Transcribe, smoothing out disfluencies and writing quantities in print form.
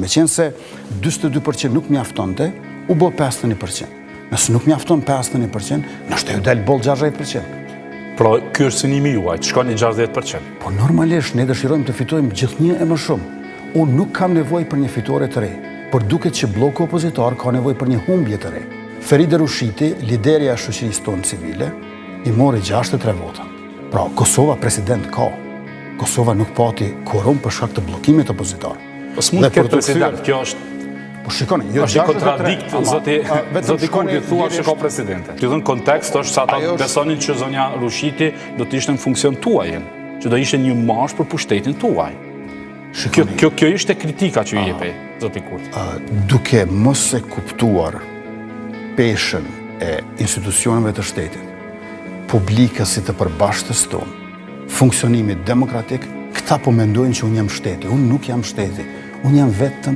Me qenë se 22% nuk mjaftonte, u bë 51%. Nëse nuk mjafton 51%, nështë ju del boll 60%. Pra, ky është synimi juaj, të shkoni 60%. Po normalisht ne dëshirojmë të fitojmë gjithnjë e më shumë. Unë nuk kam nevojë për një fitore të re, por duket që bloku opozitar ka nevojë për një humbje të re. Feride Rushiti, liderja e shoqërisë tonë civile, i mori 63 vota. Pra, Kosova president ka. Kosova nuk pati quorum për shkak të bllokimit opozitar. Po s'mund të ketë president, kjo është. Po shikoni, jo është kontradikt, zoti Kurti thua që ka presidente. Ty thënë kontekst është sa ata besonin që zonja Rushiti do të ishte në funksion tuaj, që do ishte një marsh për pushtetin tuaj. Kjo ishte kritika që ju jepe, zoti Kurti. Duke mos e kuptuar peshën e institucioneve të shtetit, publikës si të përbashtës tonë, funksionimit demokratik, këta po mendojnë që unë jam shteti. Unë nuk jam shteti. Unë jam vetëm